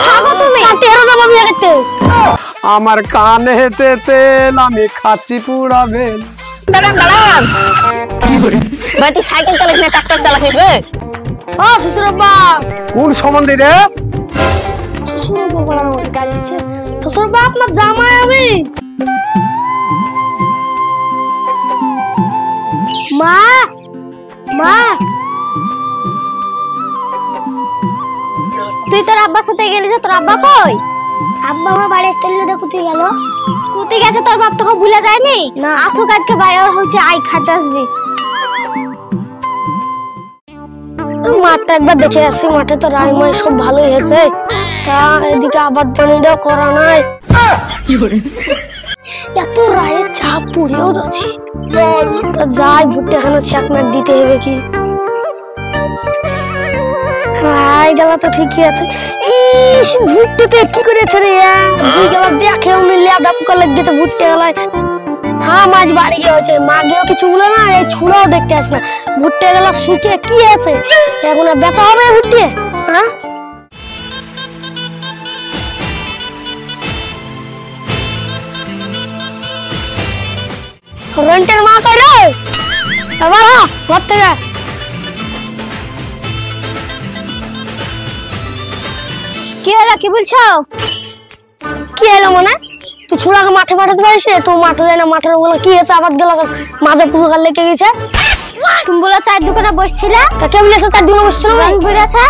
খাবো তুমি তেল দেবো বিয়ে করতে আমার কানে তেল আমি খাচ্ছি পুরা বেল। দাঁড়ান দাঁড়ান ভাই তুই সাইকেল চালাস না ট্রাক্টর চালাছিস রে? ও শ্বশুরব্বা। কোন সম্বন্ধে রে? শ্বশুরব্বা বলা আমাকে গাল দিচ্ছে। শ্বশুরব্বা আপনার জামাই আমি। মা মা তুই তোর আব্বার সাথে গেলি যে তোর আব্বা কই? আব্বা আমার বাড়ি আসছিল দেখো কোথায় গেল? কোথায় গেছে তোর বাপ তোকে ভুলে যায়নি? না আসুক আজকে বাইরে হচ্ছে আই খাতে আসবি। মাঠটা একবার দেখে আসি, মাঠে তো রাই মাই সব ভালোই হয়েছে, তা এদিকে আবাদ পানিটাও করা নাই। এত রায়ের চাপ পুড়েও যাচ্ছি, তা যাই ভুট্টা এখানে ছ্যাকম্যাক দিতে হবে কি। গেলা তো ঠিকই আছে। ইস ভুট্টাতে কি করেছে রে? গেলা দেখে উনি লেদা পোকা লেগেছে ভুট্টা গেলায়। হ্যাঁ মাছ বাড়ি গিয়েছে, মা গিয়েও কিছু বলে না, এই ছুঁড়াও দেখতে আসে না। ভুট্টা গেলা শুকিয়ে কি আছে এখন বেচা হবে ভুট্টে? হ্যাঁ রেন্টের মা কই রে? এবার ঘর থেকে কি হলো? কি বলছো? কি হলো মানে? তুই ছুড়াকে মাঠে পাঠাতে পারিস? একটু মাঠে যায় না, মাঠের ওগুলো কি হয়েছে? আবাদ গেলা সব মাঝে পুকুর লেগে গেছে। তুমি বলে চায়ের দোকানে বসছিলে, তা কে বলেছে চায়ের দোকানে বসছিল? রং বেড়েছে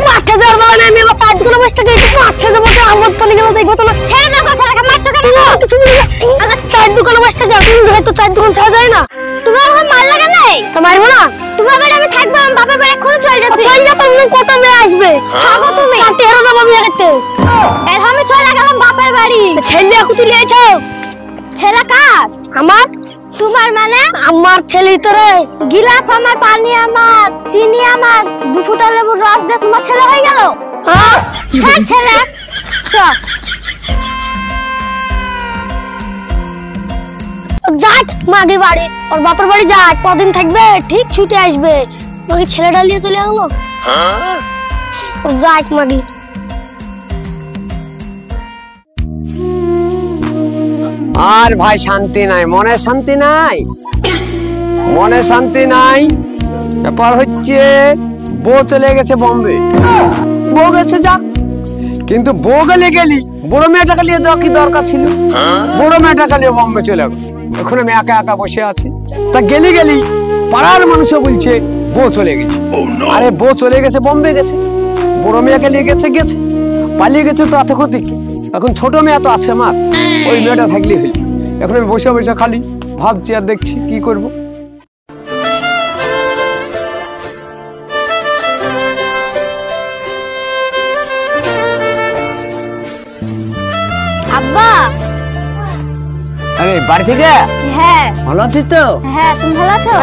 মাঠে যাওয়ার মানে আমি আবার চায়ের দোকানে বসে থাকি। মাঠে যাবো তো আবাদ পানি গেল দেখবো তো না। ছেড়ে দাও গো, ছেলেকে মারছো কেন? কিছু বলি না, চায়ের দোকানে বসে থাকি। তুমি হয়তো চায়ের দোকান ছাড়া যায় না। তোমার আমার মাল লাগা নাই তো মারবো না। তোমার বাড়ি আমি থাকবো, আমি বাবার বাড়ি এখনো চলে যাচ্ছি। চলে যা, তুমি কত মেয়ে আসবে? খাবো তুমি তেল দেবো বিয়ে করতে। আমি চলে গেলাম বাপের বাড়ি। ছেলে কোথায় নিয়েছো? ছেলে কার? আমার। তোমার মানে? আমার ছেলে তো রে। গিলাস আমার, পানি আমার, চিনি আমার, 2 ফুটা লেবুর রস দিয়ে তোমার ছেলে হয়ে গেল। হ্যাঁ ছেলে যাক মাগে বাড়ি, ওর বাপের বাড়ি যাক, কদিন থাকবে ঠিক ছুটে আসবে। মাগে ছেলেটা নিয়ে চলে গেল। যাক মাগে। আর ভাই শান্তি নাই, মনে শান্তি নাই, মনে শান্তি নাই। ব্যাপার হচ্ছে বউ চলে গেছে বোম্বে। বউ গেছে যা, কিন্তু বউ গেলে গেলি, বড় মেয়েটাকে নিয়ে যাওয়া কি দরকার ছিল? বড় মেয়েটাকে নিয়ে বোম্বে চলে গেল। এখন আমি একা একা বসে আছি। তা গেলি পাড়ার মানুষও বলছে বউ চলে গেছে। আরে বউ চলে গেছে, বোম্বে গেছে, বড় মেয়েকে নিয়ে গেছে, পালিয়ে গেছে তো এত ক্ষতি কি? এখন ছোট মেয়ে তো আছে আমার, ওই মেয়েটা থাকলেই হইল। এখন আমি বসে বসে খালি ভাবছি আর দেখছি কি করব। আব্বা। আরে বাড়ি থেকে? হ্যাঁ। ভালো আছিস তো? হ্যাঁ তুমি ভালো আছো?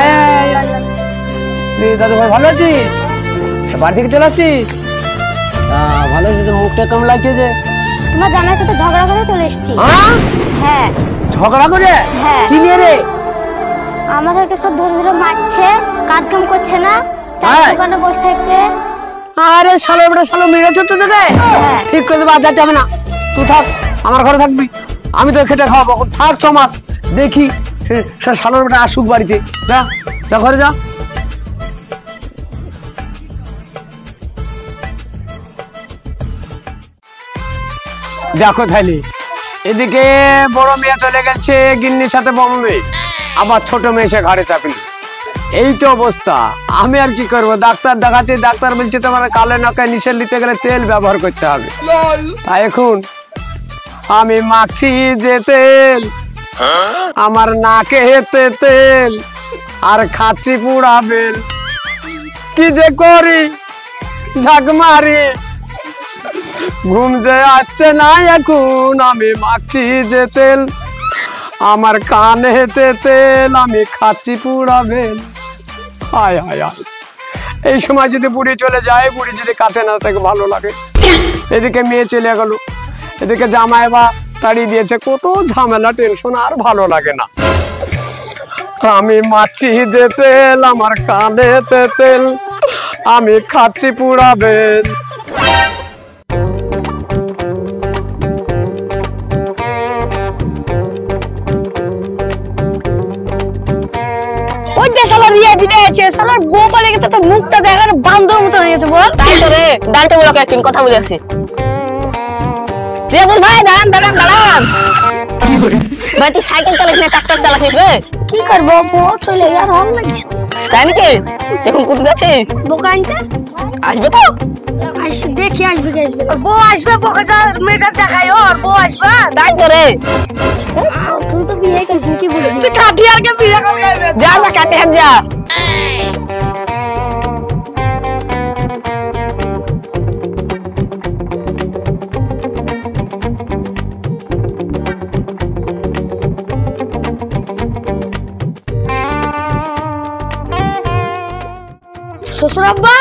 দাদু ভাই ভালো আছিস? বাড়ি থেকে চলে আসছিস? ভালো আছিস তো, মুখটা কেমন লাগছে যে? তোমার জামাইয়ের সাথে ঝগড়া করে চলে এসেছি। হ্যাঁ ঝগড়া করে? হ্যাঁ। কি নিয়ে রে? আমাদেরকে সব ধরে ধরে মারছে, কাজ কাম করছে না, চায়ের দোকানে বসে থাকছে। আরে শালো বড় শালো মেরেছে তো তোকে। ঠিক করে দেবো, যেতে হবে না, তুই থাক, আমার ঘরে থাকবি, আমি তো খেটে খাওয়াবো। এখন থাক 6 মাস, দেখি শালোর বেটা আসুক বাড়িতে। যা যা ঘরে যা। দেখো তাইলে এদিকে বড় মেয়ে চলে গেছে গিন্নির সাথে বোম্বে, আবার ছোট মেয়ে সে ঘরে চাপিল। এই তো অবস্থা, আমি আর কি করবো? ডাক্তার দেখাচ্ছি, ডাক্তার বলছে তোমার কালে নাকায় নিষেধ নিতে গেলে তেল ব্যবহার করতে হবে। তাই এখন আমি মাখছি যে তেল, আমার নাকে হেতে তেল, আর খাচ্ছি পুরা বেল। কি যে করি, ঝাঁক মারি, ঘুম যে আসছে না এখন। আমি মাখছি যে তেল, আমার কানে হেতে তেল, আমি খাচ্ছি পুরা বেল। হায় হায় হায়, এই সময় যদি বুড়ি চলে যায়, বুড়ি যদি কাছে না থাকে ভালো লাগে। এদিকে মেয়ে চলে গেল, এদিকে জামাই বা তাড়িয়ে দিয়েছে, কত ঝামেলা, টেনশন, আর ভালো লাগে না। আমি মাছি যে তেল, আমার কানে তেল, আমি খাচ্ছি পুরাবেন। ওই যে শালা রিয়াজি দিয়েছে, শালার বউ পালিয়ে গেছে, তো মুখটা দেখার বান্দর মতো হয়ে গেছে বল। তাই তো রে, দাঁড়িয়ে বলো কেন কথা বুঝাচ্ছি। রিয়াজুল ভাই দাঁড়ান দাঁড়ান দাঁড়ান। ভাই তুই সাইকেল চালাস না ট্রাক্টর চালাছিস রে? কি করবো, বউ চলে গেছে, আর ভালো লাগছে। তাই নাকি? এখন কোথায় যাচ্ছিস? বোকা আনতে আসবে তো? আসবে, দেখি আসবে কি আসবে। ওর বউ আসবে, বোকা যা মেজার দেখাই, ওর বউ আসবে। তাই তো রে। তুই তো বিয়ে করিস, কি বলিস? তুই কাটিয়ারকে বিয়ে করবি? যা না কাটিয়ার যা। শ্বশুর আব্বা,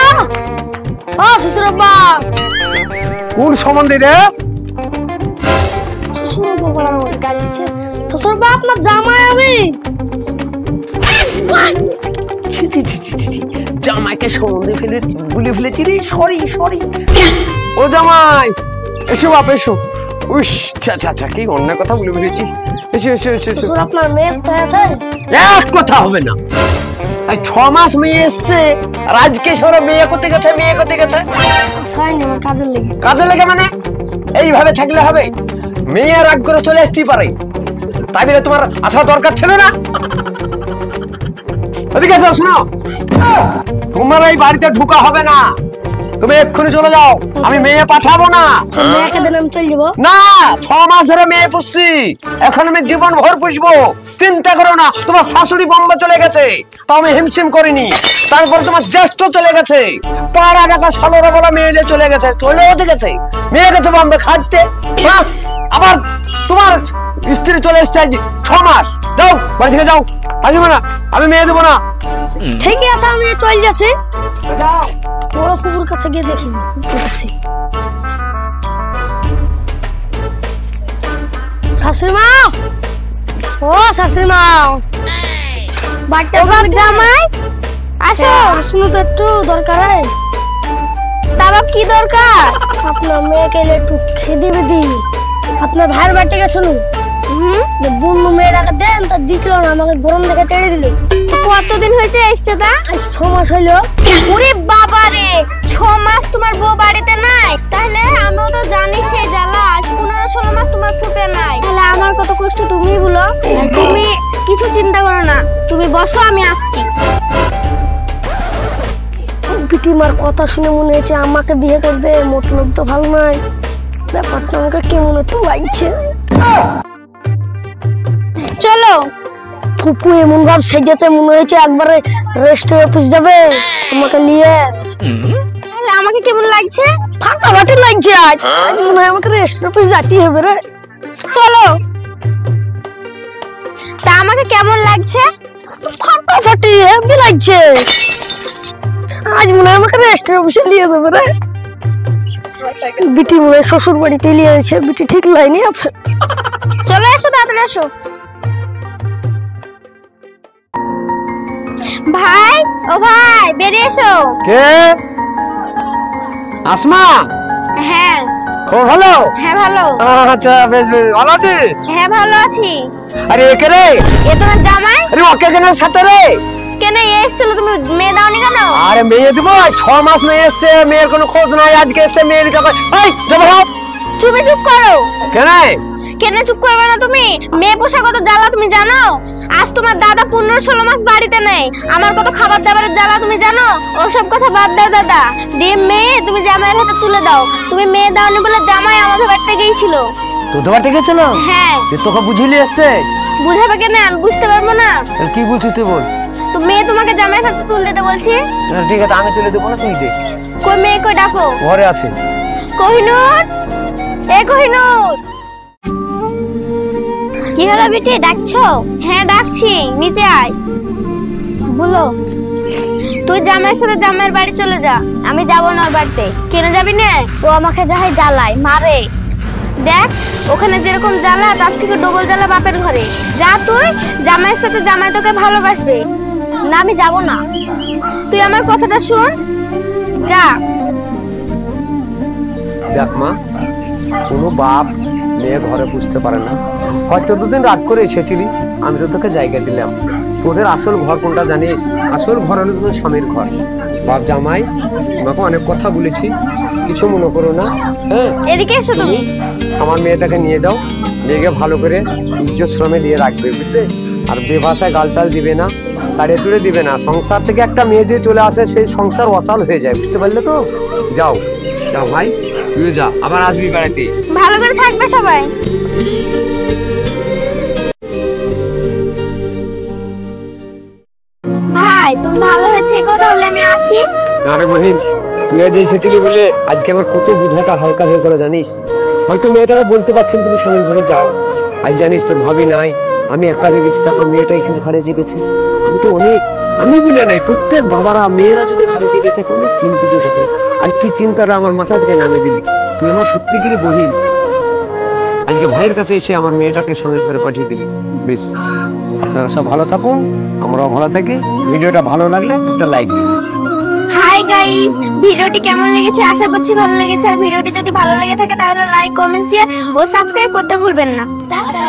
ও শ্বশুর আব্বা। কোন সম্বন্ধে রে? শ্বশুর আব্বা বলা আমাকে গালি দিচ্ছে। শ্বশুর আব্বা আপনার জামাই আমি। জামাইকে সম্বন্ধে ভুলে ফেলেছি রে, সরি সরি। ও জামাই এসো বাপ এসো। উস আচ্ছা কি অন্য কথা বলে ফেলেছি। এসো এসো এসো। শ্বশুর আপনার মেয়ে কোথায় আছে? এক কথা হবে না, 6 মাস মেয়ে এসছে, আর আজকে সরে মেয়ে করতে গেছে, মেয়ে করতে গেছে। হয়নি, আমার কাজের লেগে। কাজে লেগে মানে? এইভাবে থাকলে হবে? মেয়ে রাগ করে চলে আসতেই পারে, তাই বলে তোমার আসা দরকার ছিল না? এদিকে এসো, শোনো, তোমার এই বাড়িতে ঢোকা হবে না, তুমি এক্ষুনি চলে যাও, আমি মেয়ে পাঠাবো না। মেয়েকে দিন আমি চলে যাবো না, 6 মাস ধরে মেয়ে পুষছি, এখন আমি জীবন ভর পুষবো, চিন্তা করো না। তোমার শাশুড়ি বোম্বে চলে গেছে, তাও আমি হিমশিম করিনি। তারপর তোমার জ্যেষ্ঠ চলে গেছে, পাড়া ঢাকা সালোরা বলা মেয়ে চলে গেছে, চলেও গেছে, মেয়ে গেছে বোম্বে খাটতে। হ্যাঁ, আবার তোমার স্ত্রী চলে এসছে 6 মাস। যাও বাড়ি থেকে যাও, আসবে না, আমি মেয়ে দেবো না। ঠিক আছে, আমি চলে যাচ্ছি। যাও। বড় পুকুর কাছে গিয়ে দেখি দেখছি। শাশুড়ি মা, ও শাশুড়ি মা, বাড়িতে জামাই আসো। আসুন তো, একটু দরকার। তারপর কি দরকার? আপনার মেয়েকে একটু খেতে বেদি, আপনার ভাইয়ের বাড়িতে গেছিল, বন্ধু মেয়েটাকে দেন, তা দিছিল না, আমাকে গরম দেখে তেড়ে দিল। কতদিন হয়েছে এসছে? তা 6 মাস হইলো। ওরে বাবা রে, 6 মাস তোমার বউ বাড়িতে নাই? তাহলে আমিও তো জানি সেই জ্বালা, 15-16 মাস তোমার ফুটে নাই। তাহলে আমার কত কষ্ট তুমি বলো। তুমি কিছু চিন্তা করো না, তুমি বসো, আমি আসছি। বিটিমার কথা শুনে মনে হচ্ছে আমাকে বিয়ে করবে, মতলব তো ভালো নাই, ব্যাপারটা আমাকে কেমন একটু লাগছে। চলো। ফুপু এমন ভাব সেজেছে, মনে হয়েছে একবারে রেস্ট অফিস যাবে তোমাকে নিয়ে। তাহলে আমাকে কেমন লাগছে? ফাটাফাটি লাগছে। আজ মনে হয় আমাকে রেস্ট অফিস যেতে হবে রে। চলো। তা আমাকে কেমন লাগছে? ফাটাফাটি হেভি লাগছে। আজ মনে হয় আমাকে রেস্ট অফিসে নিয়ে যাবে রে। বিটি মনে হয় শ্বশুর বাড়িতে নিয়ে আছে, বিটি ঠিক লাইনে আছে। চলে এসো, তাড়াতাড়ি এসো। ভাই, ও ভাই বেরিয়ে এসো। কে? আসমা? হ্যাঁ। খুব ভালো? হ্যাঁ ভালো। আচ্ছা বেশ বেশ, ভালো আছিস? হ্যাঁ ভালো আছি। আরে একে রে? এ তোমার জামাই? আরে ওকে কেন সাথে রে? কেন এসেছিল, তুমি মেয়ে দাওনি কেন? আরে মেয়ে দেবো, 6 মাস মেয়ে এসছে, মেয়ের কোনো খোঁজ নাই, আজকে এসছে মেয়ের কাছে। এই যাবো, তুমি চুপ করো। কেন? কেন চুপ করবে না তুমি? মেয়ে পোষা কত জ্বালা তুমি জানো? আজ তোমার দাদা 15-16 মাস বাড়িতে নেই, আমার কত খাবার দাবারের জ্বালা তুমি জানো? ওসব কথা বাদ দাও দাদা, দিয়ে মেয়ে তুমি জামাইয়ের হাতে তুলে দাও। তুমি মেয়ে দাওনি বলে জামাই আমাদের বাড়িতে গিয়েছিল। তোদের বাড়িতে গেছিল? হ্যাঁ। তোকে বুঝিয়ে এসছে? বুঝাবে কেন, আমি বুঝতে পারবো না? কি বলছিস তুই বল। তো মেয়ে তোমাকে জামাইয়ের হাতে তুলে দিতে বলছি। ঠিক আছে, আমি তুলে দেবো না, তুই দে। কই মেয়ে, কই ডাকো। ঘরে আছে। কোহিনূর, এ কোহিনূর। কি হলো বেটি, ডাকছো? হ্যাঁ ডাকছি, নিচে আয়। বলো। তুই জামাইয়ের সাথে জামাইয়ের বাড়ি চলে যা। আমি যাবো না ওর বাড়িতে। কেন যাবি না? ও আমাকে যাহাই জ্বালায়, মারে। দেখ ওখানে যেরকম জ্বালা, তার থেকে ডবল জ্বালা বাপের ঘরে। যা তুই, জামাইয়ের সাথে জামাই তোকে ভালোবাসবে। না আমি যাবো না। তুই আমার কথাটা শোন, যা। দেখ মা, কোনো বাপ মেয়ে ঘরে বুঝতে পারে না। হয়তো দুদিন রাত করে এসেছিলি, আমি তো তোকে জায়গা দিলাম। তোদের আসল ঘর কোনটা জানিস? আসল ঘর হলো তোদের স্বামীর ঘর। বাপ জামাই তোমাকে অনেক কথা বলেছি, কিছু মনে করো না। হ্যাঁ, এদিকে এসো তুমি। আমার মেয়েটাকে নিয়ে যাও, মেয়েকে ভালো করে ইজ্জত শ্রমে দিয়ে রাখবে, বুঝলে? আর বেভাষায় গালটাল দিবে না, তাড়িয়ে তুলে দিবে না। সংসার থেকে একটা মেয়ে যে চলে আসে, সেই সংসার অচল হয়ে যায়, বুঝতে পারলে তো? যাও যাও ভাই, তুই যা, আবার আসবি বেড়াতে। ভালো করে থাকবে সবাই। ভাই তুমি ভালো হয়ে থেকো, তাহলে আমি আসি। আরে মহিন, তুই আজ এসেছিলি বলে আজকে আমার কত বোঝাটা হালকা হয়ে গেল জানিস। হয়তো মেয়েটাকে বলতে পারছেন তুমি স্বামীর ঘরে যাও। আজ জানিস তোর ভাবি নাই, আমি একা রেখেছি, তারপর মেয়েটা এখানে ঘরে চেপেছে। আমি তো অনেক, আমি বলে নাই, প্রত্যেক বাবারা মেয়েরা যদি ঘরে চেপে থাকে অনেক চিন্তিত থাকে। আর তুই চিন্তাটা আমার মাথা থেকে নামে দিলি। তুই আমার সত্যিকারই বহিন। আজকে ভাইয়ের কাছে এসে আমার মেয়েটাকে সঙ্গে করে পাঠিয়ে দিলি। বেশ, আপনারা সব ভালো থাকুন, আমরাও ভালো থাকি। ভিডিওটা ভালো লাগলে একটা লাইক দিন। হাই গাইস, ভিডিওটি কেমন লেগেছে আশা করছি ভালো লেগেছে। আর ভিডিওটি যদি ভালো লেগে থাকে তাহলে লাইক, কমেন্ট, শেয়ার ও সাবস্ক্রাইব করতে ভুলবেন না। টাটা।